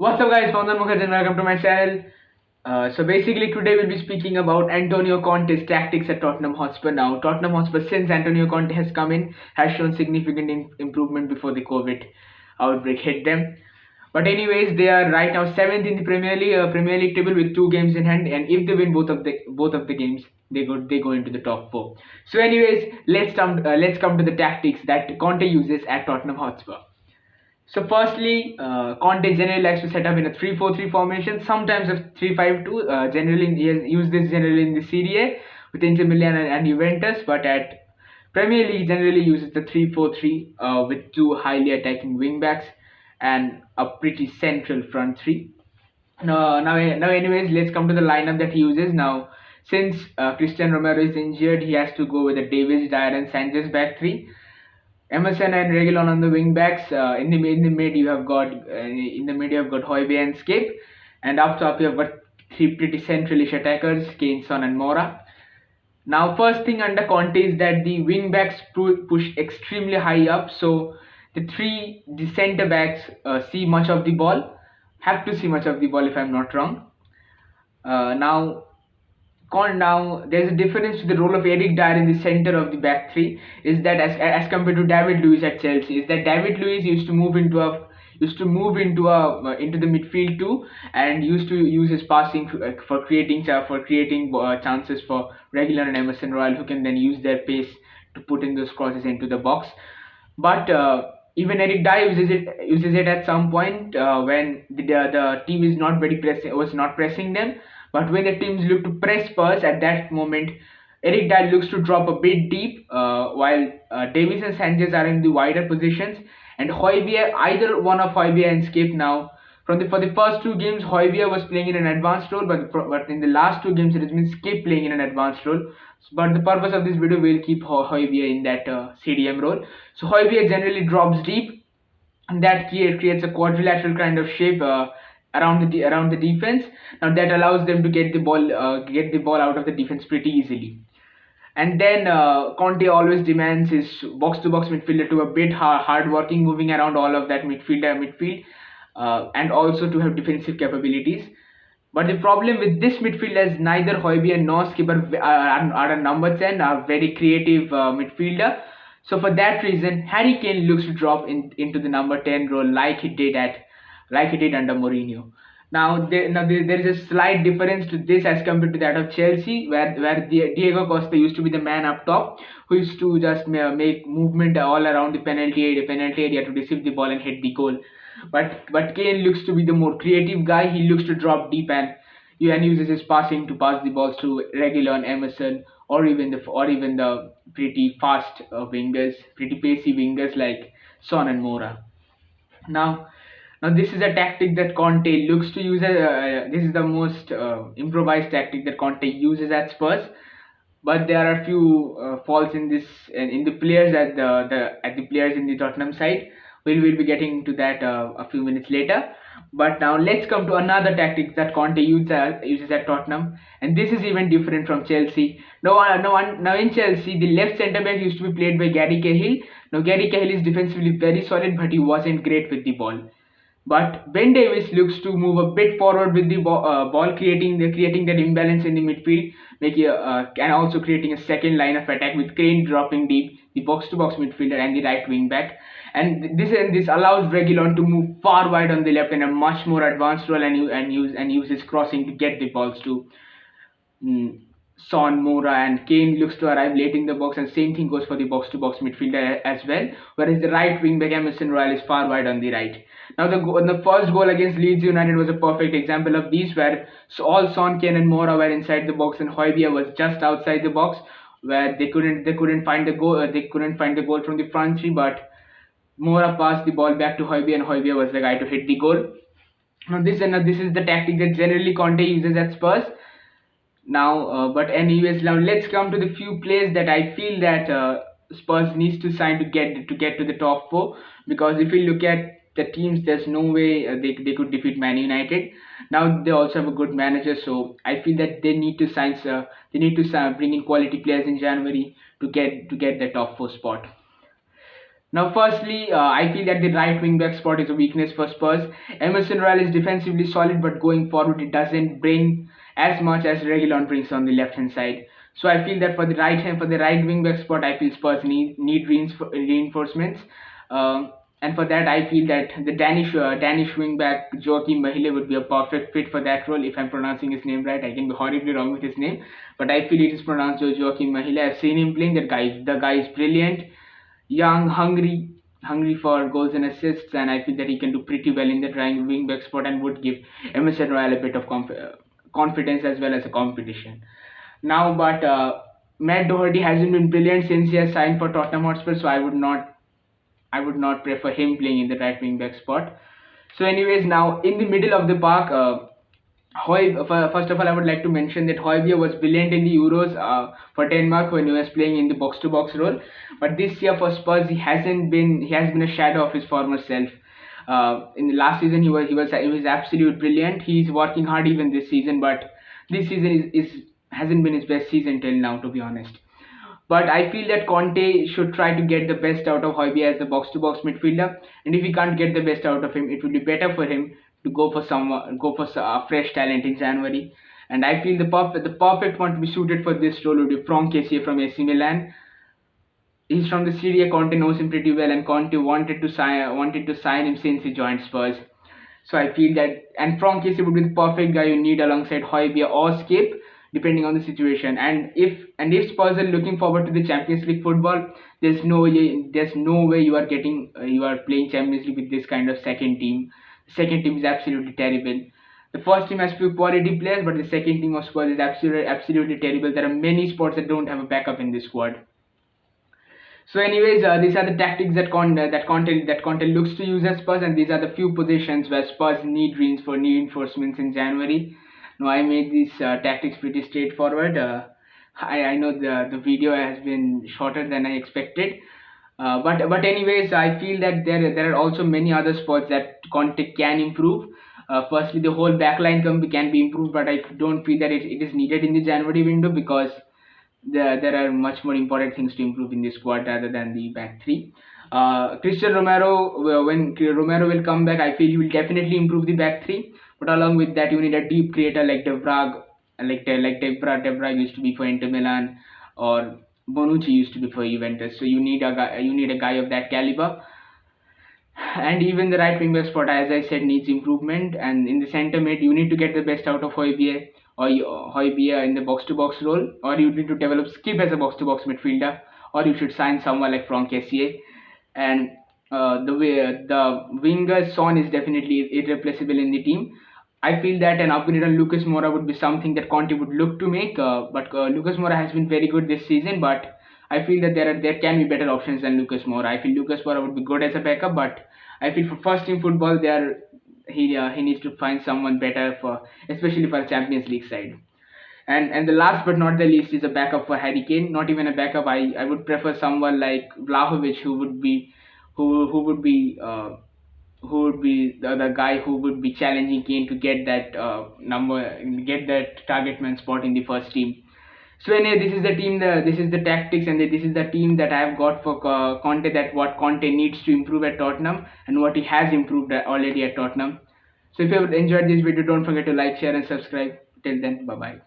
What's up guys, Fondan Mukhaj and welcome to my channel. So basically today we'll be speaking about Antonio Conte's tactics at Tottenham Hotspur. Now Tottenham Hotspur, since Antonio Conte has come in, has shown significant improvement before the COVID outbreak hit them. But anyways, they are right now 7th in the Premier League table with 2 games in hand, and if they win both of the games, they go into the top 4. So anyways, let's come to the tactics that Conte uses at Tottenham Hotspur. So firstly, Conte generally likes to set up in a 3-4-3 formation, sometimes a 3-5-2. Generally, he has used this generally in the Serie A with Inter Milan and Juventus, but at Premier League, generally uses the 3-4-3 with two highly attacking wing backs and a pretty central front three. Anyways, let's come to the lineup that he uses now. Since Christian Romero is injured, he has to go with a Davis, Dyer, and Sanchez back three. Emerson and Reguilon on the wing backs. In the mid you have got Højbjerg and Skip, and up top you have got three pretty centralish attackers, Kane, Son, and Mora. Now, first thing under Conte is that the wing backs push extremely high up, so the centre backs see much of the ball, have to see much of the ball if I'm not wrong. Now there's a difference to the role of Eric Dyer in the center of the back three is that as compared to David Luiz at Chelsea, is that David Luiz used to move into the midfield too, and used to use his passing for creating chances for Regular and Emerson Royal, who can then use their pace to put in those crosses into the box. But even Eric Dyer uses it at some point when the team is not very pressing was not pressing them. But when the teams look to press Spurs at that moment, Eric Dyer looks to drop a bit deep, while Davies and Sanchez are in the wider positions, and Højbjerg, either one of Højbjerg and Skip now. For the first 2 games, Højbjerg was playing in an advanced role, but in the last 2 games, it has been Skip playing in an advanced role. But the purpose of this video will keep Højbjerg in that CDM role. So Højbjerg generally drops deep, and that creates a quadrilateral kind of shape around the defense. Now that allows them to get the ball out of the defense pretty easily. And then Conte always demands his box-to-box midfielder to a bit hard-working, moving around all of that midfield, and also to have defensive capabilities. But the problem with this midfield is neither Højbjerg nor Skipper are a number 10, are very creative midfielder. So for that reason, Harry Kane looks to drop into the number 10 role like he did under Mourinho. There is a slight difference to this as compared to that of Chelsea, where Diego Costa used to be the man up top, who used to just make movement all around the penalty area to receive the ball and hit the goal. But Kane looks to be the more creative guy. He looks to drop deep and uses his passing to pass the balls to Reguilon, Emerson, or even the pretty fast wingers, pretty pacey wingers like Son and Mora. Now, now this is a tactic that Conte looks to use. This is the most improvised tactic that Conte uses at Spurs. But there are a few faults in this in the players at the players in the Tottenham side. We'll be getting to that a few minutes later. But now let's come to another tactic that Conte uses at Tottenham, and this is even different from Chelsea. Now in Chelsea, the left centre back used to be played by Gary Cahill. Now Gary Cahill is defensively very solid, but he wasn't great with the ball. But Ben Davies looks to move a bit forward with the ball, creating that imbalance in the midfield, and also creating a second line of attack with Kane dropping deep, the box-to-box midfielder and the right wing back. And this allows Reguilon to move far wide on the left in a much more advanced role, and use his crossing to get the balls to Son, Mora, and Kane looks to arrive late in the box, and same thing goes for the box-to-box midfielder as well. Whereas the right wing back Emerson Royal is far wide on the right. Now the first goal against Leeds United was a perfect example of these, where all Son, Kane, and Mora were inside the box, and Højbjerg was just outside the box, where they couldn't find the goal. They couldn't find the goal from the front three, but Mora passed the ball back to Højbjerg, and Højbjerg was the guy to hit the goal. Now this is the tactic that generally Conte uses at Spurs. But anyways, now let's come to the few players that I feel that Spurs needs to sign to get to the top 4. Because if we look at the teams, there's no way they could defeat Man United. Now they also have a good manager, so I feel that they need to bring in quality players in January to get the top 4 spot. Now, firstly, I feel that the right wing back spot is a weakness for Spurs. Emerson Royal is defensively solid, but going forward, it doesn't bring as much as Reguilon brings on the left hand side. So I feel that for the right wing back spot, I feel Spurs need reinforcements. Um, and for that, I feel that the Danish wing back Joachim Mahile would be a perfect fit for that role. If I'm pronouncing his name right, I can be horribly wrong with his name, but I feel it is pronounced Joachim Mahile. I've seen him playing. The guy is brilliant, young, hungry for goals and assists, and I feel that he can do pretty well in the trying wing back spot and would give Emerson Royal a bit of confidence as well as a competition. Now, but Matt Doherty hasn't been brilliant since he has signed for Tottenham Hotspur, so I would not prefer him playing in the right wing back spot. So, anyways, now in the middle of the park, first of all, I would like to mention that Højbjerg was brilliant in the Euros for Denmark when he was playing in the box-to-box role. But this year for Spurs, he has been a shadow of his former self. In the last season, he was absolute brilliant. He's working hard even this season, but this season is hasn't been his best season till now, to be honest. But I feel that Conte should try to get the best out of Højbjerg as the box-to-box midfielder, and if he can't get the best out of him, it would be better for him to go for fresh talent in January. And I feel the perfect one to be suited for this role would be Franck Kessié from AC Milan. He's from the Serie A. Conte knows him pretty well, and Conte wanted to sign him since he joined Spurs. So I feel that, and Franck Kessié would be the perfect guy you need alongside Højbjerg or Skip, depending on the situation. And if Spurs are looking forward to the Champions League football, there's no way you are playing Champions League with this kind of second team. The second team is absolutely terrible. The first team has few quality players, but the second team of Spurs is absolutely terrible. There are many spots that don't have a backup in this squad. So, anyways, these are the tactics that Conte looks to use as Spurs, and these are the few positions where Spurs need reinforcements in January. Now, I made these tactics pretty straightforward. I know the video has been shorter than I expected, but anyways, I feel that there are also many other spots that Conte can improve. Firstly, the whole backline can be improved, but I don't feel that it is needed in the January window because there are much more important things to improve in this squad rather than the back three. Christian Romero, when Romero will come back, I feel he will definitely improve the back three. But along with that, you need a deep creator like Devra, Devra used to be for Inter Milan, or Bonucci used to be for Juventus. So you need a guy of that caliber. And even the right wing back spot, as I said, needs improvement. And in the centre mid, you need to get the best out of Højbjerg Højbjerg in the box-to-box role, or you need to develop Skip as a box-to-box midfielder, or you should sign someone like Franck Kessié. And the winger Son is definitely irreplaceable in the team. I feel that an upgrade on Lucas Moura would be something that Conte would look to make. But Lucas Moura has been very good this season, but I feel that there can be better options than Lucas Moura. I feel Lucas Moura would be good as a backup, but I feel for first team football, he needs to find someone better for, especially for Champions League side. And the last but not the least is a backup for Harry Kane. Not even a backup. I would prefer someone like Vlahovic, who would be the guy who would be challenging Kane to get that get that target man spot in the first team. So anyway, this is the team. This is the tactics, and this is the team that I have got for Conte. That what Conte needs to improve at Tottenham, and what he has improved already at Tottenham. So if you have enjoyed this video, don't forget to like, share, and subscribe. Till then, bye bye.